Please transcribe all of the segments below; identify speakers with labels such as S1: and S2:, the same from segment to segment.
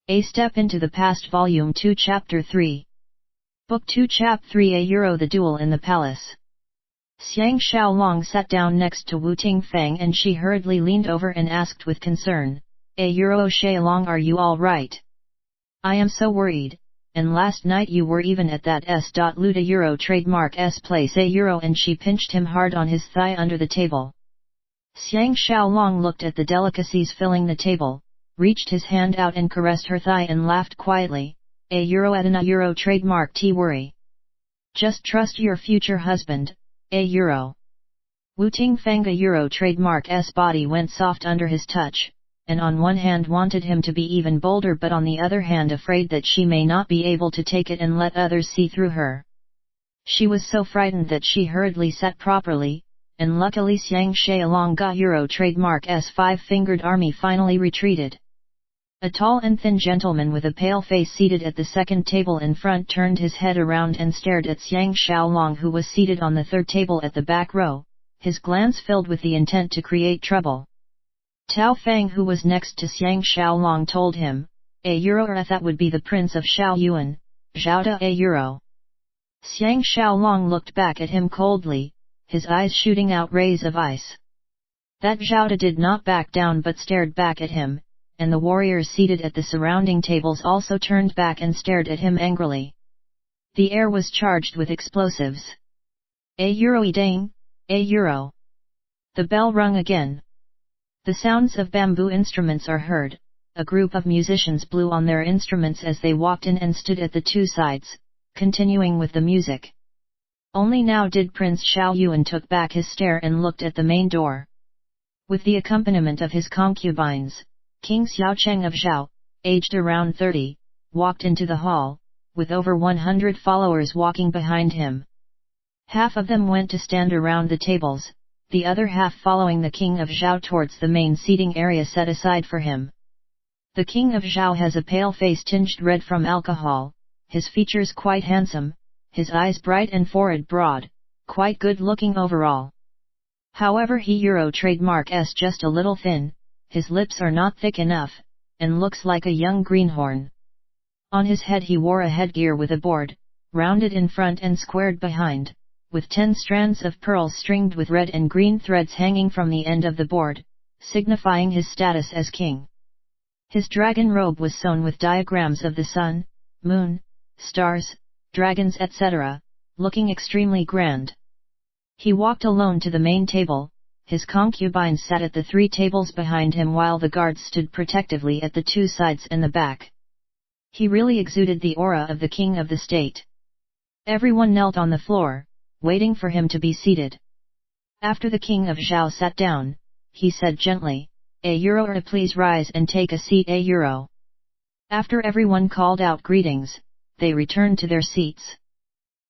S1: A Step into the Past Volume 2 Chapter 3 Book 2 Chap 3 The Duel in the Palace. Xiang Xiaolong sat down next to Wu Tingfang and she hurriedly leaned over and asked with concern, Xiaolong, are you all right? I am so worried, and last night you were even at that S.Luda trademark S place and she pinched him hard on his thigh under the table. Xiang Xiaolong looked at the delicacies filling the table, reached his hand out and caressed her thigh and laughed quietly, at an trademark T worry. Just trust your future husband, Wu Tingfang trademark S body went soft under his touch, and on one hand wanted him to be even bolder but on the other hand afraid that she may not be able to take it and let others see through her. She was so frightened that she hurriedly sat properly, and luckily Xiang Xiaolong trademark S five-fingered army finally retreated. A tall and thin gentleman with a pale face seated at the second table in front turned his head around and stared at Xiang Xiaolong, who was seated on the third table at the back row, his glance filled with the intent to create trouble. Tao Fang, who was next to Xiang Xiaolong, told him, that would be the Prince of Shaoyuan, Zhao Da Xiang Xiaolong looked back at him coldly, his eyes shooting out rays of ice. That Zhao Da did not back down but stared back at him, and the warriors seated at the surrounding tables also turned back and stared at him angrily. The air was charged with explosives. Dang! The bell rung again. The sounds of bamboo instruments are heard. A group of musicians blew on their instruments as they walked in and stood at the two sides, continuing with the music. Only now did Prince Shaoyuan took back his stare and looked at the main door. With the accompaniment of his concubines, King Xiaocheng of Zhao, aged around 30, walked into the hall, with over 100 followers walking behind him. Half of them went to stand around the tables, the other half following the King of Zhao towards the main seating area set aside for him. The King of Zhao has a pale face tinged red from alcohol, his features quite handsome, his eyes bright and forehead broad, quite good looking overall. However, he trademark S just a little thin, his lips are not thick enough, and looks like a young greenhorn. On his head he wore a headgear with a board, rounded in front and squared behind, with 10 strands of pearls stringed with red and green threads hanging from the end of the board, signifying his status as king. His dragon robe was sewn with diagrams of the sun, moon, stars, dragons etc., looking extremely grand. He walked alone to the main table. His concubines sat at the 3 tables behind him while the guards stood protectively at the 2 sides and the back. He really exuded the aura of the king of the state. Everyone knelt on the floor, waiting for him to be seated. After the King of Zhao sat down, he said gently, please rise and take a seat After everyone called out greetings, they returned to their seats.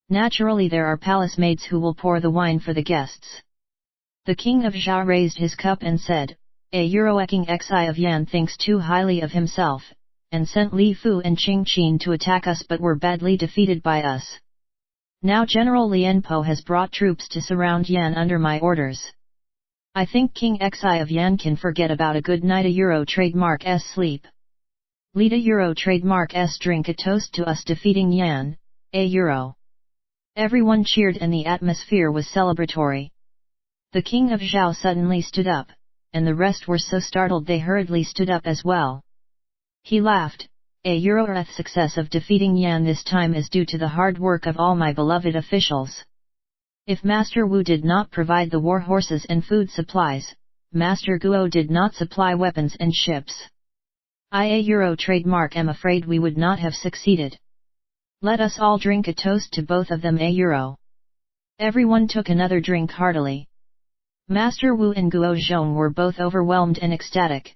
S1: Naturally there are palace maids who will pour the wine for the guests. The King of Zhao raised his cup and said, King Xi of Yan thinks too highly of himself, and sent Li Fu and Qing Qin to attack us but were badly defeated by us. Now General Lianpo has brought troops to surround Yan under my orders. I think King Xi of Yan can forget about a good night trademark S sleep. Lead a trademark S drink a toast to us defeating Yan, Everyone cheered and the atmosphere was celebratory. The King of Zhao suddenly stood up, and the rest were so startled they hurriedly stood up as well. He laughed, the success of defeating Yan this time is due to the hard work of all my beloved officials. If Master Wu did not provide the war horses and food supplies, Master Guo did not supply weapons and ships, I trademark am afraid we would not have succeeded. Let us all drink a toast to both of them Everyone took another drink heartily. Master Wu and Guo Zhong were both overwhelmed and ecstatic.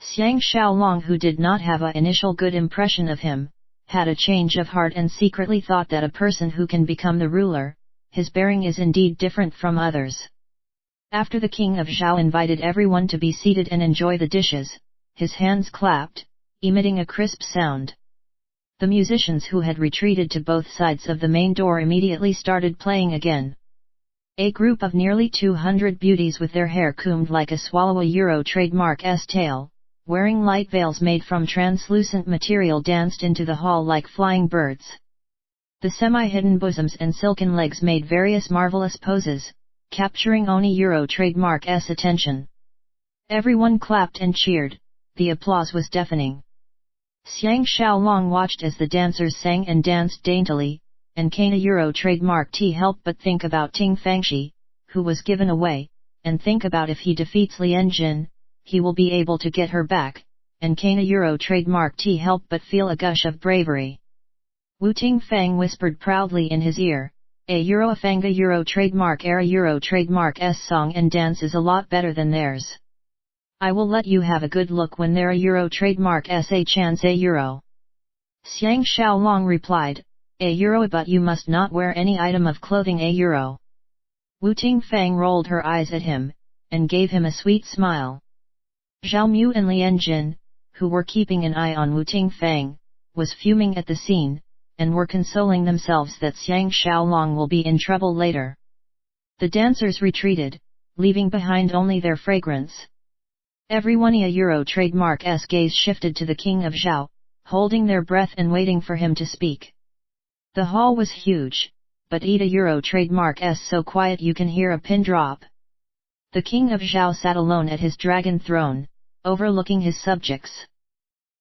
S1: Xiang Xiaolong, who did not have an initial good impression of him, had a change of heart and secretly thought that a person who can become the ruler, his bearing is indeed different from others. After the King of Zhao invited everyone to be seated and enjoy the dishes, his hands clapped, emitting a crisp sound. The musicians who had retreated to both sides of the main door immediately started playing again. A group of nearly 200 beauties with their hair combed like a swallow trademark S tail, wearing light veils made from translucent material danced into the hall like flying birds. The semi-hidden bosoms and silken legs made various marvelous poses, capturing Oni Euro trademark's attention. Everyone clapped and cheered, the applause was deafening. Xiang Xiaolong watched as the dancers sang and danced daintily, and Kana Euro trademark T helped but think about Ting Fangxi, who was given away, and think about if he defeats Lian Jin, he will be able to get her back, and Kana Euro trademark T helped but feel a gush of bravery. Wu Tingfang whispered proudly in his ear, "A Euro Afanga Euro trademark era Euro trademark S song and dance is a lot better than theirs. I will let you have a good look when they're a Euro trademark S a chance a Euro." Xiang Xiaolong replied, "A Euro but you must not wear any item of clothing a Euro." Wu Tingfang rolled her eyes at him, and gave him a sweet smile. Zhao Mu and Lian Jin, who were keeping an eye on Wu Tingfang, was fuming at the scene, and were consoling themselves that Xiang Xiaolong will be in trouble later. The dancers retreated, leaving behind only their fragrance. Everyone a Euro trademark's gaze shifted to the king of Zhao, holding their breath and waiting for him to speak. The hall was huge, but a Euro trademark's so quiet you can hear a pin drop. The king of Zhao sat alone at his dragon throne, overlooking his subjects.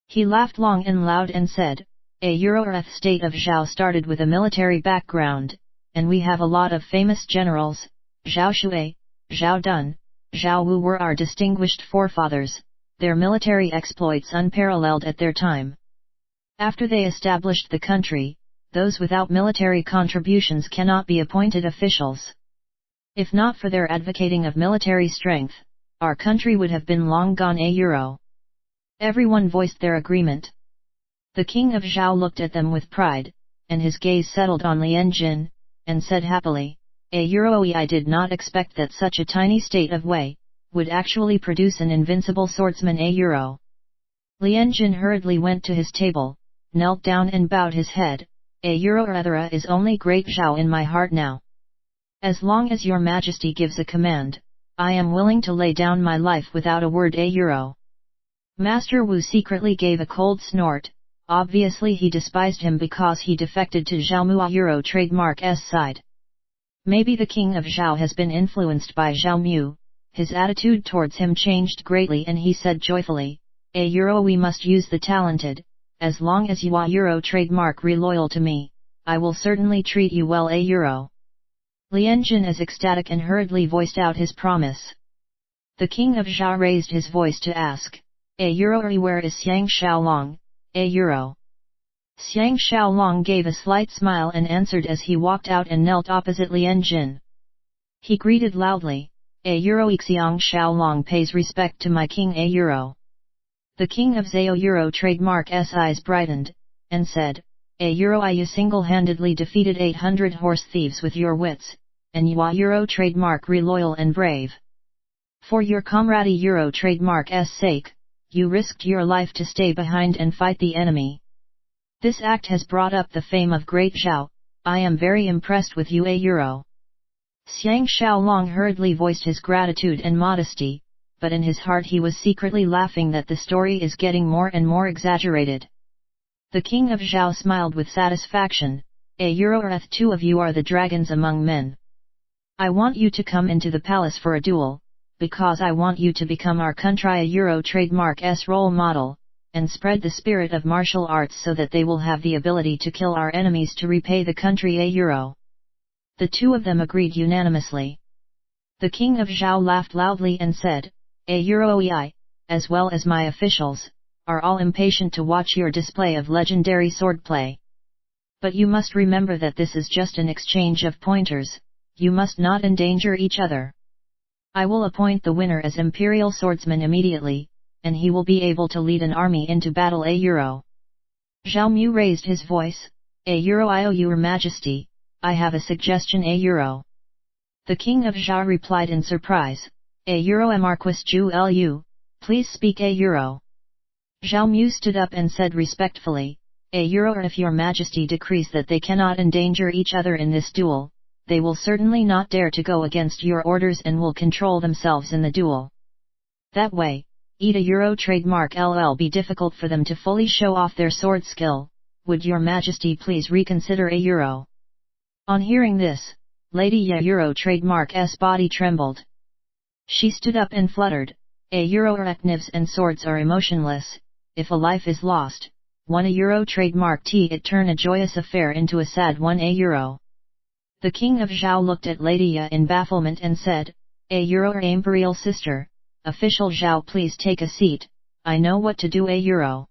S1: He laughed long and loud and said, "A Euro state of Zhao started with a military background, and we have a lot of famous generals. Zhao Shui, Zhao Dun, Zhao Wu were our distinguished forefathers, their military exploits unparalleled at their time. After they established the country, those without military contributions cannot be appointed officials. If not for their advocating of military strength, our country would have been long gone a Euro." Everyone voiced their agreement. The king of Zhao looked at them with pride, and his gaze settled on Lian Jin, and said happily, "A Euro I did not expect that such a tiny state of Wei would actually produce an invincible swordsman a Euro." Lian Jin hurriedly went to his table, knelt down and bowed his head, "A Euro Ethera is only great Zhao in my heart now. As long as your majesty gives a command, I am willing to lay down my life without a word a Euro." Master Wu secretly gave a cold snort. Obviously he despised him because he defected to Zhao Mu Euro trademark's side. Maybe the king of Zhao has been influenced by Zhao Mu, his attitude towards him changed greatly and he said joyfully, "A Euro we must use the talented, as long as you are Euro trademark loyal to me, I will certainly treat you well a Euro." Lian Jin is ecstatic and hurriedly voiced out his promise. The king of Zhao raised his voice to ask, "A Euro where is Xiang Xiaolong, a Euro?" Xiang Xiaolong gave a slight smile and answered as he walked out and knelt opposite Lian Jin. He greeted loudly, "A Euro Xiang Xiaolong pays respect to my king a Euro." The king of Zhao Euro trademark's eyes brightened, and said, "A Euro you single-handedly defeated 800 horse thieves with your wits, and you are Euro trademark loyal and brave. For your comrade Euro trademark's sake, you risked your life to stay behind and fight the enemy. This act has brought up the fame of great Zhao, I am very impressed with you a Euro." Xiang Xiaolong hurriedly voiced his gratitude and modesty, but in his heart he was secretly laughing that the story is getting more and more exaggerated. The king of Zhao smiled with satisfaction, "A Euro two of you are the dragons among men. I want you to come into the palace for a duel, because I want you to become our country a Euro trademark's role model, and spread the spirit of martial arts so that they will have the ability to kill our enemies to repay the country a Euro." The two of them agreed unanimously. The king of Zhao laughed loudly and said, "A Euro I, as well as my officials, are all impatient to watch your display of legendary swordplay. But you must remember that this is just an exchange of pointers, you must not endanger each other. I will appoint the winner as imperial swordsman immediately, and he will be able to lead an army into battle a Euro." Zhao Mu raised his voice, "A Euro I owe your majesty, I have a suggestion a Euro." The king of Zhao replied in surprise, "A Euro Marquis Zhu Lu, please speak a Euro." Zhao Mu stood up and said respectfully, "A Euro if your majesty decrees that they cannot endanger each other in this duel, they will certainly not dare to go against your orders and will control themselves in the duel. That way, Eda Euro trademark LL be difficult for them to fully show off their sword skill, would your majesty please reconsider a Euro? On hearing this, Lady Ya Euro trademark S body trembled. She stood up and fluttered, a Euro knives and swords are emotionless, if a life is lost, one a Euro trademark T it turn a joyous affair into a sad one a Euro. The king of Zhao looked at Lady Ya in bafflement and said, a Euro imperial sister, official Zhao please take a seat, I know what to do a Euro.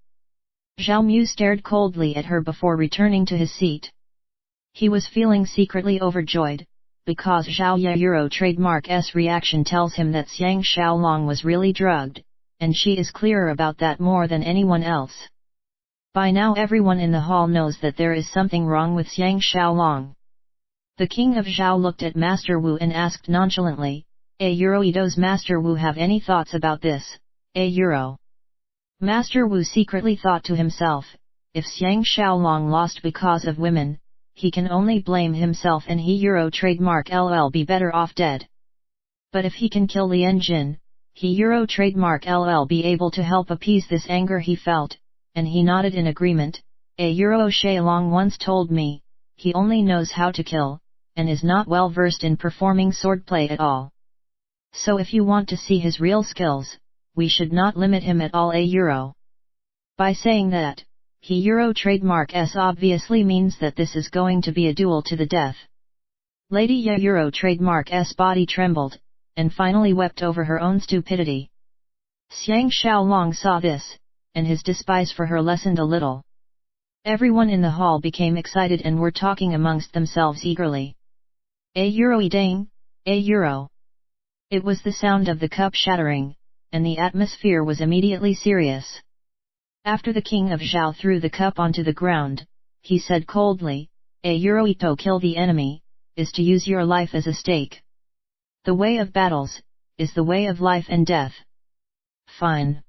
S1: Zhao Mu stared coldly at her before returning to his seat. He was feeling secretly overjoyed, because Zhao Ya Euro trademark S reaction tells him that Xiang Xiaolong was really drugged, and she is clearer about that more than anyone else. By now everyone in the hall knows that there is something wrong with Xiang Xiaolong. The king of Zhao looked at Master Wu and asked nonchalantly, a Euro does Master Wu have any thoughts about this, a Euro? Master Wu secretly thought to himself, if Xiang Xiaolong lost because of women, he can only blame himself and he Euro trademark LL be better off dead. But if he can kill Lian Jin, he Euro trademark LL be able to help appease this anger he felt, and he nodded in agreement, a Euro Xiaolong once told me, he only knows how to kill, and is not well versed in performing swordplay at all. So if you want to see his real skills, we should not limit him at all a Euro. By saying that, he Euro trademark S obviously means that this is going to be a duel to the death. Lady Ya Euro trademark S body trembled, and finally wept over her own stupidity. Xiang Xiaolong saw this, and his despise for her lessened a little. Everyone in the hall became excited and were talking amongst themselves eagerly. A Euro dang, a Euro. It was the sound of the cup shattering, and the atmosphere was immediately serious. After the king of Zhao threw the cup onto the ground, he said coldly, a Euro to kill the enemy, is to use your life as a stake. The way of battles, is the way of life and death. Fine.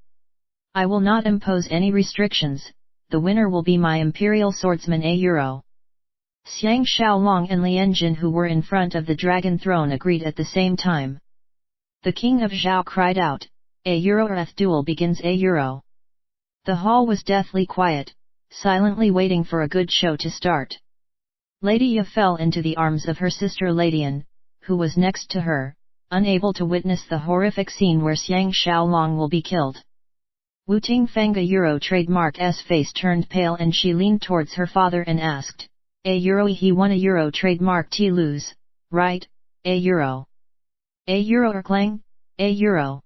S1: I will not impose any restrictions, the winner will be my imperial swordsman a Euro. Xiang Xiaolong and Lian Jin who were in front of the dragon throne agreed at the same time. The king of Zhao cried out, a Euro duel begins a Euro. The hall was deathly quiet, silently waiting for a good show to start. Lady Ya fell into the arms of her sister Ladian, who was next to her, unable to witness the horrific scene where Xiang Xiaolong will be killed. Wu Tingfeng a Euro trademark S face turned pale and she leaned towards her father and asked, a Euro he won a Euro trademark T lose, right, a Euro? A Euro Erklang, a Euro.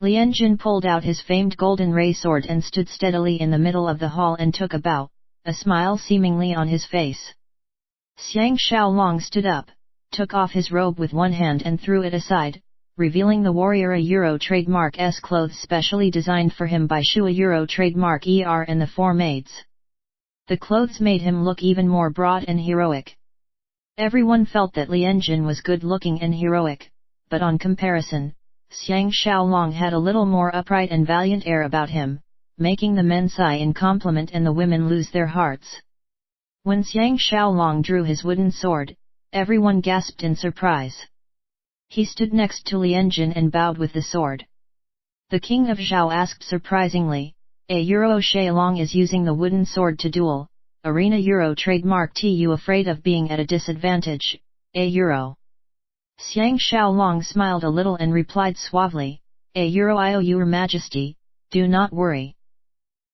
S1: Lian Jin pulled out his famed golden ray sword and stood steadily in the middle of the hall and took a bow, a smile seemingly on his face. Xiang Xiaolong stood up, took off his robe with one hand and threw it aside, revealing the warrior a Euro trademark S clothes specially designed for him by Shu a Euro trademark ER and the four maids. The clothes made him look even more broad and heroic. Everyone felt that Lian Jin was good looking and heroic, but on comparison, Xiang Xiaolong had a little more upright and valiant air about him, making the men sigh in compliment and the women lose their hearts. When Xiang Xiaolong drew his wooden sword, everyone gasped in surprise. He stood next to Lian Jin and bowed with the sword. The king of Zhao asked surprisingly, a Euro Xiaolong is using the wooden sword to duel, arena Euro trademark T you afraid of being at a disadvantage, a Euro? Xiang Xiaolong smiled a little and replied suavely, a Euro your majesty, do not worry.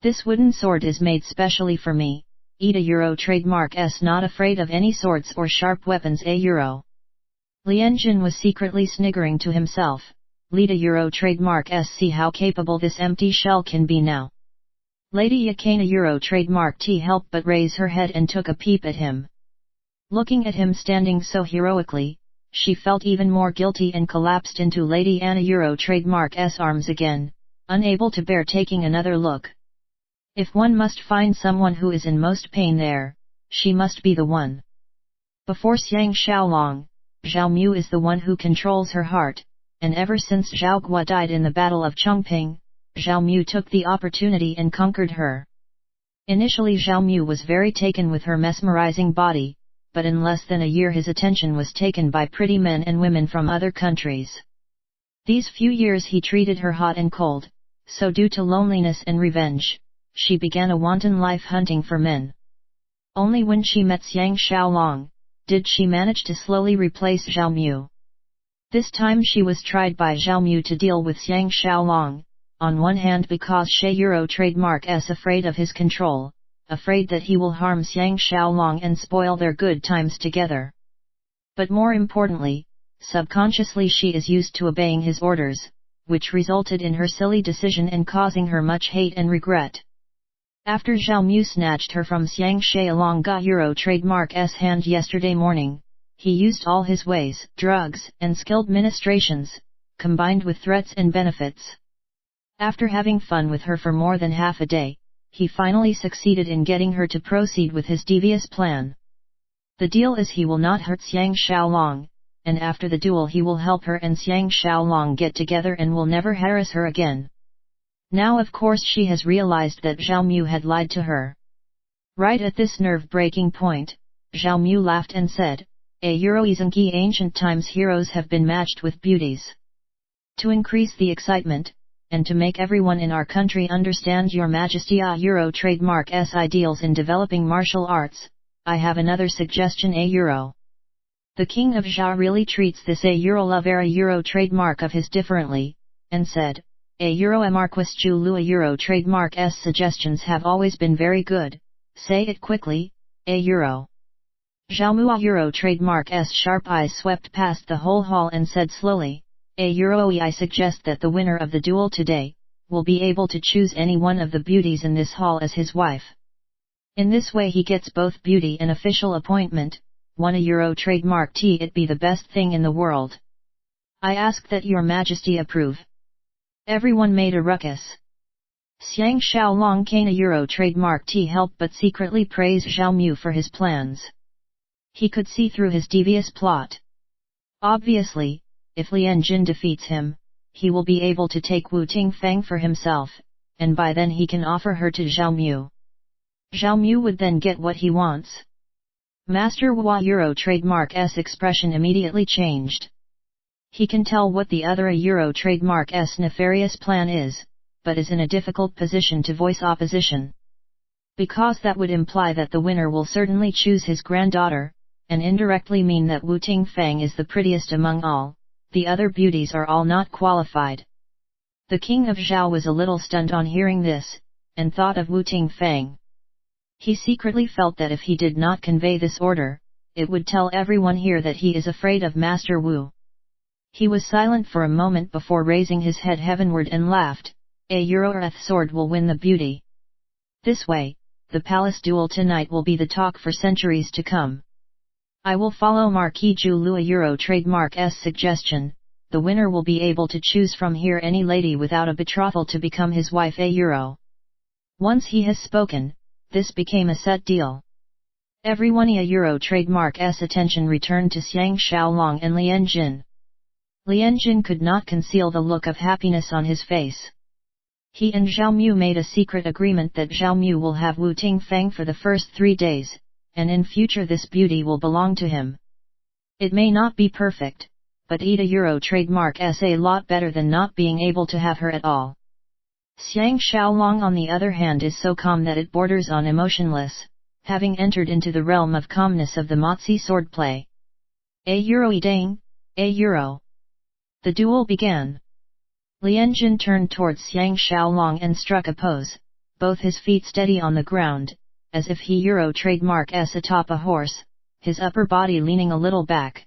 S1: This wooden sword is made specially for me, Eda Euro trademark S not afraid of any swords or sharp weapons a Euro. Lian Jin was secretly sniggering to himself, Leda Euro trademark S see how capable this empty shell can be now. Lady Yakana Euro trademark T helped but raise her head and took a peep at him. Looking at him standing so heroically, she felt even more guilty and collapsed into Lady Anna Euro trademark S arms again, unable to bear taking another look. If one must find someone who is in most pain there, she must be the one. Before Xiang Xiaolong, Zhao Mu is the one who controls her heart, and ever since Zhao Gua died in the Battle of Chongping, Zhao Mu took the opportunity and conquered her. Initially Zhao Mu was very taken with her mesmerizing body, but in less than a year his attention was taken by pretty men and women from other countries. These few years he treated her hot and cold, So due to loneliness and revenge, she began a wanton life hunting for men. Only when she met Xiang Xiaolong, did she manage to slowly replace Zhao Mu. This time she was tried by Zhao Mu to deal with Xiang Xiaolong, on one hand because She Euro trademark is afraid of his control, afraid that he will harm Xiang Xiaolong and spoil their good times together. But more importantly, subconsciously she is used to obeying his orders, which resulted in her silly decision and causing her much hate and regret. After Zhao Mu snatched her from Xiang Xiaolong Euro trademark's hand yesterday morning, he used all his ways, drugs, and skilled ministrations, combined with threats and benefits. After having fun with her for more than half a day, he finally succeeded in getting her to proceed with his devious plan. The deal is he will not hurt Xiang Xiaolong, and after the duel he will help her and Xiang Xiaolong get together and will never harass her again. Now of course she has realized that Zhao Mu had lied to her. Right at this nerve-breaking point, Zhao Mu laughed and said, Isn't ancient times heroes have been matched with beauties. To increase the excitement, and to make everyone in our country understand your majesty Euro trademark's ideals in developing martial arts, I have another suggestion Euro. The king of Zhao really treats this Euro trademark of his differently, and said, Euro Marquis Ju Lua Euro trademark's suggestions have always been very good, say it quickly, Euro. Zhao Mu Euro trademark's sharp eyes swept past the whole hall and said slowly, Euro I suggest that the winner of the duel today, will be able to choose any one of the beauties in this hall as his wife. In this way he gets both beauty and official appointment, one Euro trademark it be the best thing in the world. I ask that your majesty approve. Everyone made a ruckus. Xiang Xiaolong can't Euro trademark help but secretly praise Zhao Mu for his plans. He could see through his devious plot. Obviously, if Lian Jin defeats him, he will be able to take Wu Tingfang for himself, and by then he can offer her to Zhao Mu. Zhao Mu would then get what he wants. Master Wu Euro trademark's expression immediately changed. He can tell what the other Euro trademark's nefarious plan is, but is in a difficult position to voice opposition. Because that would imply that the winner will certainly choose his granddaughter, and indirectly mean that Wu Tingfang is the prettiest among all, the other beauties are all not qualified. The king of Zhao was a little stunned on hearing this, and thought of Wu Tingfang. He secretly felt that if he did not convey this order, it would tell everyone here that he is afraid of Master Wu. He was silent for a moment before raising his head heavenward and laughed, Euro sword will win the beauty. This way, the palace duel tonight will be the talk for centuries to come. I will follow Marquis Ju Lua Euro trademark's suggestion, the winner will be able to choose from here any lady without a betrothal to become his wife Euro. Once he has spoken, this became a set deal. Everyone Euro trademark's attention returned to Xiang Xiaolong and Lian Jin. Lian Jin could not conceal the look of happiness on his face. He and Zhao Mu made a secret agreement that Zhao Mu will have Wu Tingfang for the first 3 days, and in future this beauty will belong to him. It may not be perfect, but Euro trademark's a lot better than not being able to have her at all. Xiang Xiaolong on the other hand is so calm that it borders on emotionless, having entered into the realm of calmness of the Mozi swordplay. Euro Dang, Euro. The duel began. Lian Jin turned towards Xiang Xiaolong and struck a pose, both his feet steady on the ground, as if he Euro trademark's atop a horse, his upper body leaning a little back.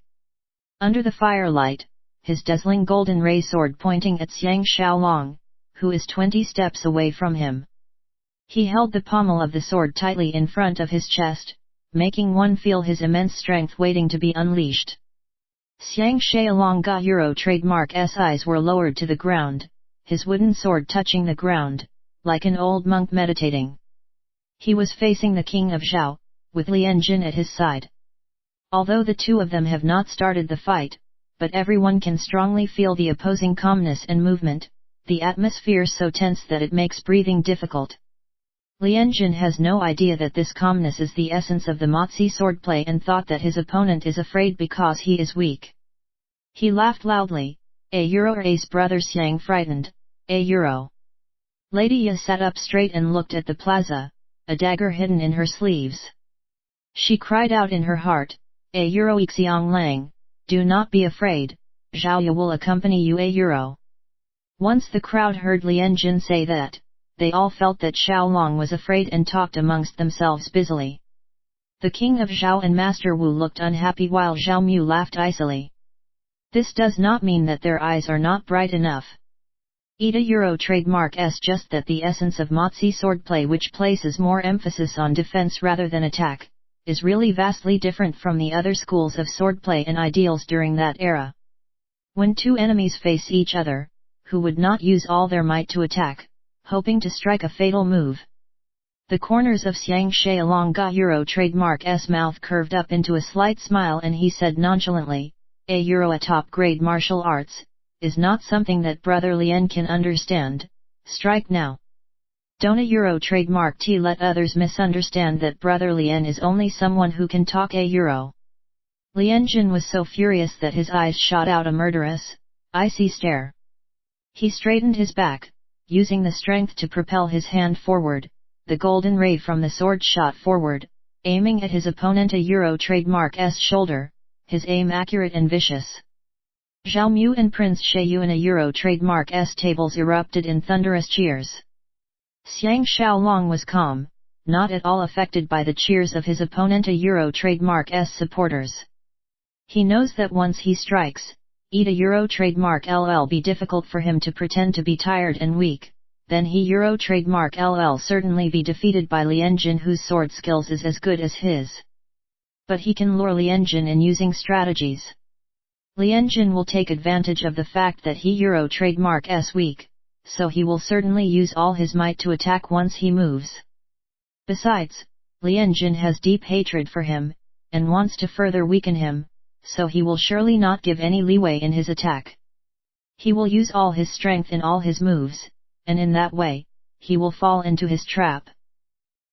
S1: Under the firelight, his dazzling golden ray sword pointing at Xiang Xiaolong, who is 20 steps away from him. He held the pommel of the sword tightly in front of his chest, making one feel his immense strength waiting to be unleashed. Xiang Xiaolong Euro trademark's eyes were lowered to the ground, his wooden sword touching the ground, like an old monk meditating. He was facing the king of Zhao, with Lian Jin at his side. Although the two of them have not started the fight, but everyone can strongly feel the opposing calmness and movement, the atmosphere so tense that it makes breathing difficult. Lian Jin has no idea that this calmness is the essence of the Mozi swordplay and thought that his opponent is afraid because he is weak. He laughed loudly, Euro's brother Xiang frightened, Euro. Lady Ya sat up straight and looked at the plaza, a dagger hidden in her sleeves. She cried out in her heart, "A Euro Xiang Lang, do not be afraid, Zhao Ya will accompany you a Euro." Once the crowd heard Lian Jin say that, they all felt that Xiaolong was afraid and talked amongst themselves busily. The king of Zhao and Master Wu looked unhappy while Zhao Mu laughed icily. This does not mean that their eyes are not bright enough. ETA Euro trademark S just that the essence of Mozi swordplay, which places more emphasis on defense rather than attack, is really vastly different from the other schools of swordplay and ideals during that era. When two enemies face each other, who would not use all their might to attack, hoping to strike a fatal move? The corners of Xiang Xiaolong Ga Euro trademark S mouth curved up into a slight smile and he said nonchalantly, "A Euro, a top-grade martial arts, is not something that Brother Lian can understand. Strike now." Don't a Euro trademark T let others misunderstand that Brother Lian is only someone who can talk a Euro. Lian Jin was so furious that his eyes shot out a murderous, icy stare. He straightened his back, using the strength to propel his hand forward. The golden ray from the sword shot forward, aiming at his opponent a Euro trademark S shoulder, his aim accurate and vicious. Zhao Mu and Prince Shayuan a Euro trademark S tables erupted in thunderous cheers. Xiang Xiaolong was calm, not at all affected by the cheers of his opponent a Euro trademark S supporters. He knows that once he strikes, ETA Euro trademark LL be difficult for him to pretend to be tired and weak, then he Euro trademark LL certainly be defeated by Lian Jin, whose sword skills is as good as his. But he can lure Lian Jin in using strategies. Lian Jin will take advantage of the fact that he Euro trademark S weak, so he will certainly use all his might to attack once he moves. Besides, Lian Jin has deep hatred for him, and wants to further weaken him, so he will surely not give any leeway in his attack. He will use all his strength in all his moves, and in that way, he will fall into his trap.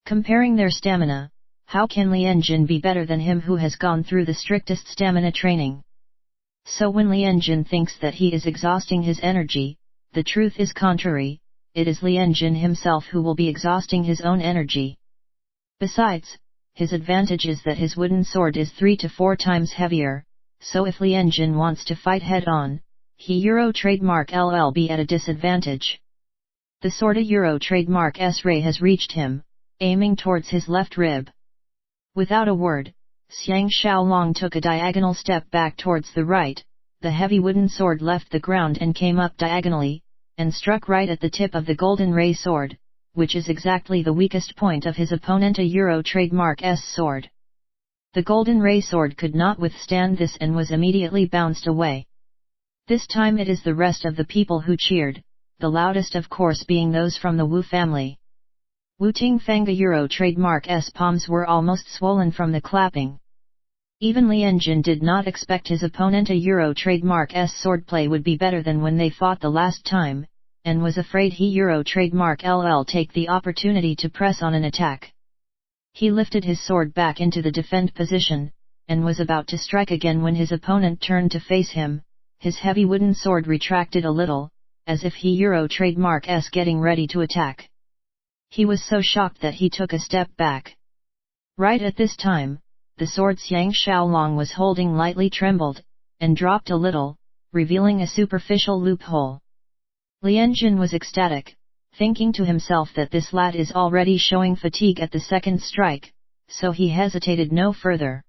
S1: Comparing their stamina, how can Lian Jin be better than him who has gone through the strictest stamina training? So when Lian Jin thinks that he is exhausting his energy, the truth is contrary, it is Lian Jin himself who will be exhausting his own energy. Besides, his advantage is that his wooden sword is 3 to 4 times heavier, so if Lian Jin wants to fight head-on, he Euro trademark LL be at a disadvantage. The sword a Euro trademark S ray has reached him, aiming towards his left rib. Without a word, Xiang Xiaolong took a diagonal step back towards the right, the heavy wooden sword left the ground and came up diagonally, and struck right at the tip of the golden ray sword, which is exactly the weakest point of his opponent a Euro trademark S sword. The golden ray sword could not withstand this and was immediately bounced away. This time it is the rest of the people who cheered, the loudest of course being those from the Wu family. Wu Tingfang a Euro trademark S palms were almost swollen from the clapping. Even Lian Jin did not expect his opponent a Euro trademark S swordplay would be better than when they fought the last time, and was afraid he Euro trademark LL take the opportunity to press on an attack. He lifted his sword back into the defend position, and was about to strike again when his opponent turned to face him, his heavy wooden sword retracted a little, as if he Euro trademark S getting ready to attack. He was so shocked that he took a step back. Right at this time, the sword Xiang Xiaolong was holding lightly trembled, and dropped a little, revealing a superficial loophole. Lian Jin was ecstatic, thinking to himself that this lad is already showing fatigue at the second strike, so he hesitated no further.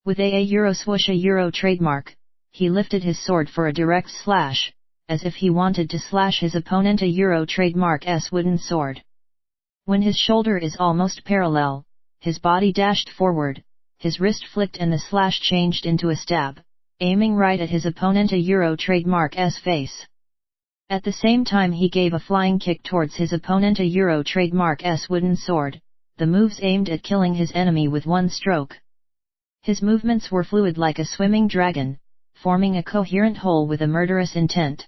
S1: With a Euro swoosh a Euro trademark, he lifted his sword for a direct slash, as if he wanted to slash his opponent a Euro trademark S wooden sword. When his shoulder is almost parallel, his body dashed forward, his wrist flicked and the slash changed into a stab, aiming right at his opponent a Euro trademark S face. At the same time he gave a flying kick towards his opponent a Euro trademark S wooden sword, the moves aimed at killing his enemy with one stroke. His movements were fluid like a swimming dragon, forming a coherent whole with a murderous intent.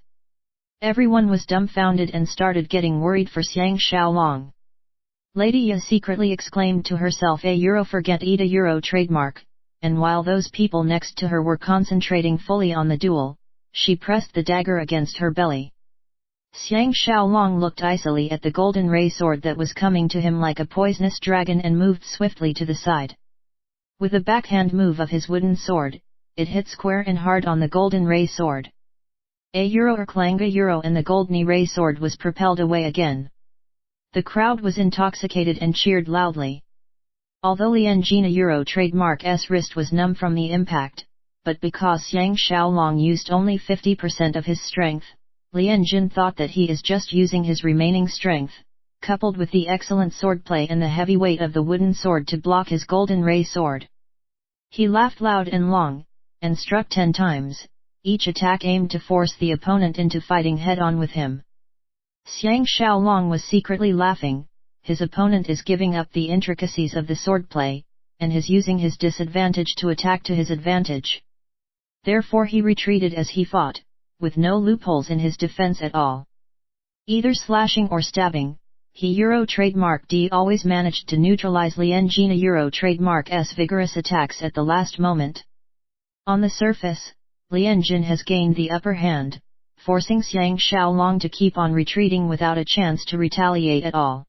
S1: Everyone was dumbfounded and started getting worried for Xiang Xiaolong. Lady Ya secretly exclaimed to herself a Euro forget ETA Euro trademark, and while those people next to her were concentrating fully on the duel, she pressed the dagger against her belly. Xiang Xiaolong looked icily at the golden ray sword that was coming to him like a poisonous dragon and moved swiftly to the side. With a backhand move of his wooden sword, it hit square and hard on the golden ray sword. A euro or clang a euro, and the golden ray sword was propelled away again. The crowd was intoxicated and cheered loudly. Although Lian Jin a euro trademark's wrist was numb from the impact, but because Xiang Xiaolong used only 50% of his strength, Lian Jin thought that he is just using his remaining strength, coupled with the excellent swordplay and the heavy weight of the wooden sword to block his golden ray sword. He laughed loud and long, and struck 10 times, each attack aimed to force the opponent into fighting head-on with him. Xiang Xiaolong was secretly laughing. His opponent is giving up the intricacies of the swordplay, and is using his disadvantage to attack to his advantage. Therefore he retreated as he fought, with no loopholes in his defense at all. Either slashing or stabbing, he Euro trademark D always managed to neutralize Lian Jin a Euro trademark S vigorous attacks at the last moment. On the surface, Lian Jin has gained the upper hand, forcing Xiang Xiaolong to keep on retreating without a chance to retaliate at all.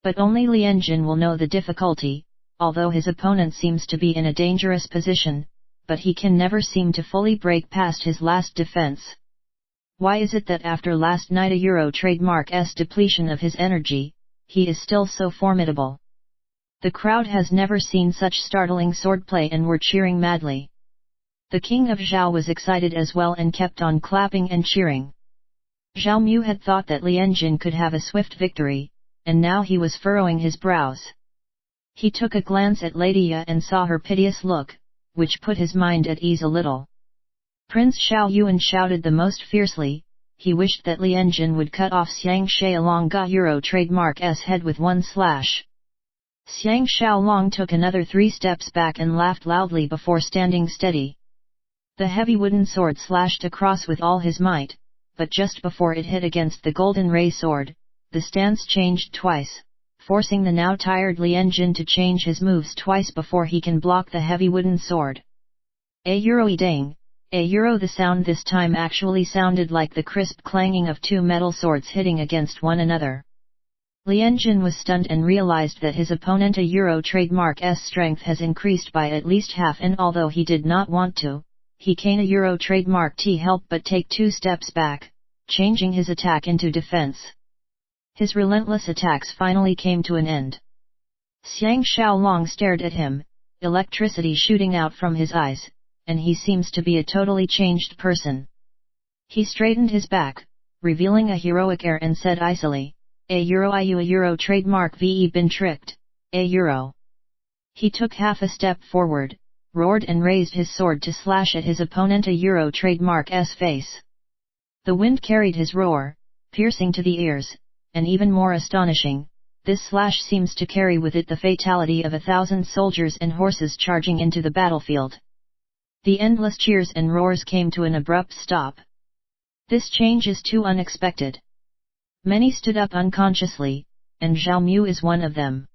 S1: But only Lian Jin will know the difficulty, although his opponent seems to be in a dangerous position, but he can never seem to fully break past his last defense. Why is it that after last night a Euro trademark's depletion of his energy, he is still so formidable? The crowd has never seen such startling swordplay and were cheering madly. The king of Zhao was excited as well and kept on clapping and cheering. Zhao Mu had thought that Lian Jin could have a swift victory, and now he was furrowing his brows. He took a glance at Lady Ya and saw her piteous look, which put his mind at ease a little. Prince Xiao Yuan shouted the most fiercely. He wished that Lian Jin would cut off Xiang Xiaolong Ga Euro trademark's head with one slash. Xiang Xiaolong took another 3 steps back and laughed loudly before standing steady. The heavy wooden sword slashed across with all his might, but just before it hit against the golden ray sword, the stance changed twice, forcing the now tired Lian Jin to change his moves twice before he can block the heavy wooden sword. A euro dang, a euro. The sound this time actually sounded like the crisp clanging of 2 metal swords hitting against one another. Lian Jin was stunned and realized that his opponent a euro trademark's strength has increased by at least half, and although he did not want to, he can't a Euro trademark T help but take 2 steps back, changing his attack into defense. His relentless attacks finally came to an end. Xiang Xiaolong stared at him, electricity shooting out from his eyes, and he seems to be a totally changed person. He straightened his back, revealing a heroic air, and said icily, "A euro, a euro trademark ve been tricked, a euro." He took half a step forward, roared and raised his sword to slash at his opponent a Euro trademark's face. The wind carried his roar, piercing to the ears, and even more astonishing, this slash seems to carry with it the fatality of 1,000 soldiers and horses charging into the battlefield. The endless cheers and roars came to an abrupt stop. This change is too unexpected. Many stood up unconsciously, and Zhao Mu is one of them.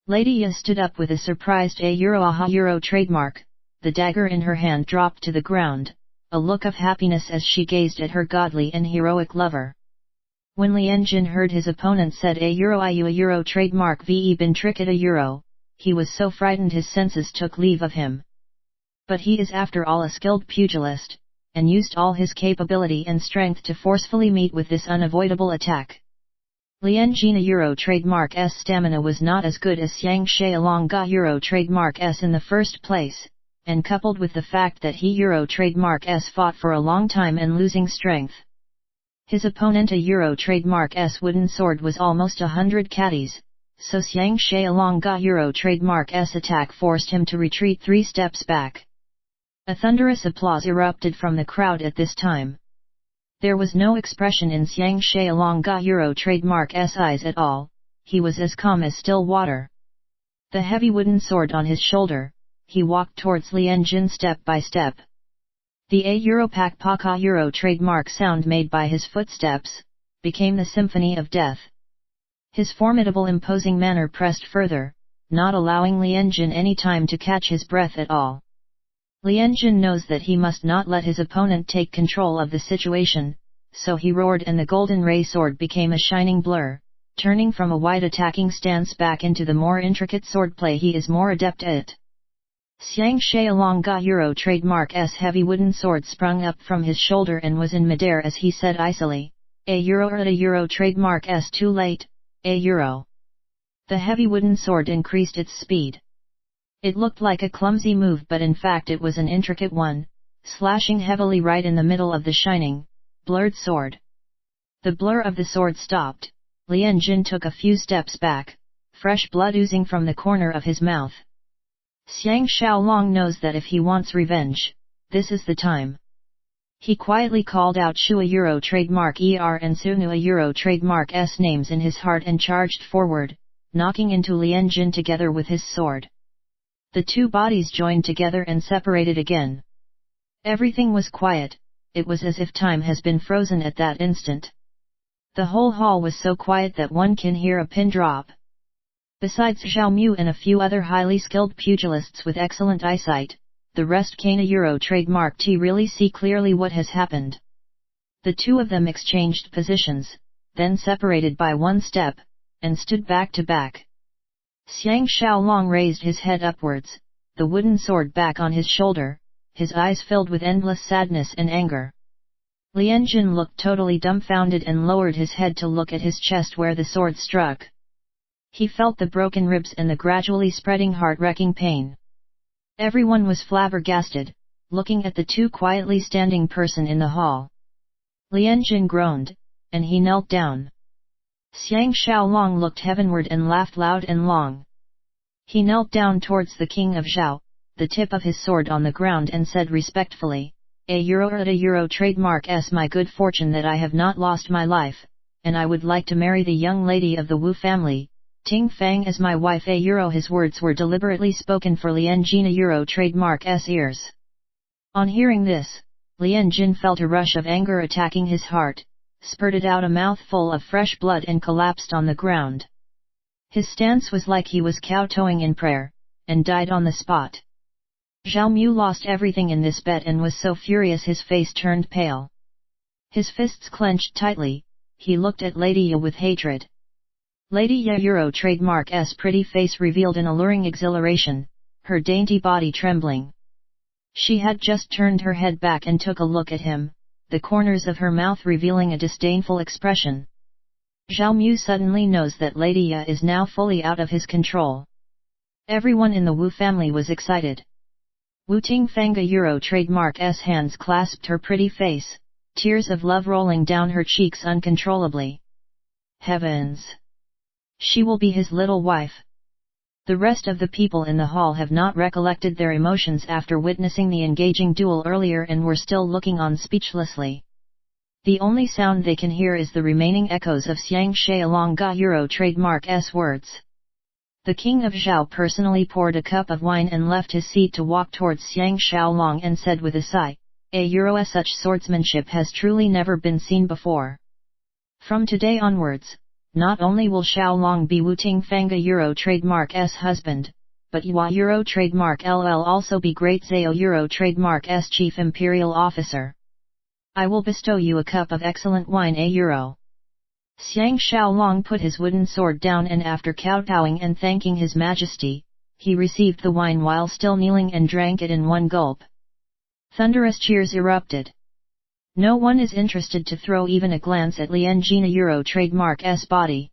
S1: Lady Ya stood up with a surprised a euro aha euro trademark. The dagger in her hand dropped to the ground, a look of happiness as she gazed at her godly and heroic lover. When Lian Jin heard his opponent said a euro trademark ve been tricked a euro, he was so frightened his senses took leave of him. But he is after all a skilled pugilist, and used all his capability and strength to forcefully meet with this unavoidable attack. Lian Jin a Euro trademark's stamina was not as good as Xiang Xiaolong Ga Euro trademark's in the first place, and coupled with the fact that he Euro trademark's fought for a long time and losing strength. His opponent a Euro trademark's wooden sword was almost 100 catties, so Xiang Xiaolong Ga Euro trademark's attack forced him to retreat 3 steps back. A thunderous applause erupted from the crowd at this time. There was no expression in Xiang Xiaolong Ga Euro trademark's eyes at all, he was as calm as still water. The heavy wooden sword on his shoulder, he walked towards Lian Jin step by step. The a euro pak paka euro trademark sound made by his footsteps, became the symphony of death. His formidable imposing manner pressed further, not allowing Lian Jin any time to catch his breath at all. Lian Jin knows that he must not let his opponent take control of the situation, so he roared and the golden ray sword became a shining blur, turning from a wide attacking stance back into the more intricate swordplay he is more adept at. Xiang Xiaolong Ga Euro trademark S heavy wooden sword sprung up from his shoulder and was in midair as he said icily, A Euro trademark S too late, A Euro. The heavy wooden sword increased its speed. It looked like a clumsy move but in fact it was an intricate one, slashing heavily right in the middle of the shining, blurred sword. The blur of the sword stopped, Lian Jin took a few steps back, fresh blood oozing from the corner of his mouth. Xiang Xiaolong knows that if he wants revenge, this is the time. He quietly called out Shua Euro trademark ER and Sunua Euro trademark S names in his heart and charged forward, knocking into Lian Jin together with his sword. The two bodies joined together and separated again. Everything was quiet, it was as if time has been frozen at that instant. The whole hall was so quiet that one can hear a pin drop. Besides Zhao Mu and a few other highly skilled pugilists with excellent eyesight, the rest can a Euro trademark T really see clearly what has happened. The two of them exchanged positions, then separated by one step, and stood back to back. Xiang Xiaolong raised his head upwards, the wooden sword back on his shoulder, his eyes filled with endless sadness and anger. Lian Jin looked totally dumbfounded and lowered his head to look at his chest where the sword struck. He felt the broken ribs and the gradually spreading heart-wrecking pain. Everyone was flabbergasted, looking at the two quietly standing person in the hall. Lian Jin groaned, and he knelt down. Xiang Xiaolong looked heavenward and laughed loud and long. He knelt down towards the king of Zhao, the tip of his sword on the ground and said respectfully, A Euro trademark S my good fortune that I have not lost my life, and I would like to marry the young lady of the Wu family, Ting Fang as my wife A Euro. His words were deliberately spoken for Lian Jin a Euro trademark S ears. On hearing this, Lian Jin felt a rush of anger attacking his heart, spurted out a mouthful of fresh blood and collapsed on the ground. His stance was like he was kowtowing in prayer, and died on the spot. Zhao Mu lost everything in this bet and was so furious his face turned pale. His fists clenched tightly, he looked at Lady Ya with hatred. Lady Ya Euro trademark S pretty face revealed an alluring exhilaration, her dainty body trembling. She had just turned her head back and took a look at him, the corners of her mouth revealing a disdainful expression. Zhao Mu suddenly knows that Lady Ya is now fully out of his control. Everyone in the Wu family was excited. Wu Tingfang a Euro trademark S hands clasped her pretty face, tears of love rolling down her cheeks uncontrollably. Heavens! She will be his little wife. The rest of the people in the hall have not recollected their emotions after witnessing the engaging duel earlier and were still looking on speechlessly. The only sound they can hear is the remaining echoes of Xiang Xiaolong Ga Euro trademark S words. The king of Zhao personally poured a cup of wine and left his seat to walk towards Xiang Xiaolong and said with a sigh, A Euro such swordsmanship has truly never been seen before. From today onwards, not only will Xiaolong be Wu Tingfang a Euro trademark S husband, but Yua Euro trademark LL also be Great Zhao Euro trademark S chief imperial officer. I will bestow you a cup of excellent wine A Euro. Xiang Xiaolong put his wooden sword down and after kowtowing and thanking his majesty, he received the wine while still kneeling and drank it in one gulp. Thunderous cheers erupted. No one is interested to throw even a glance at Lian Jin a Euro trademark S body.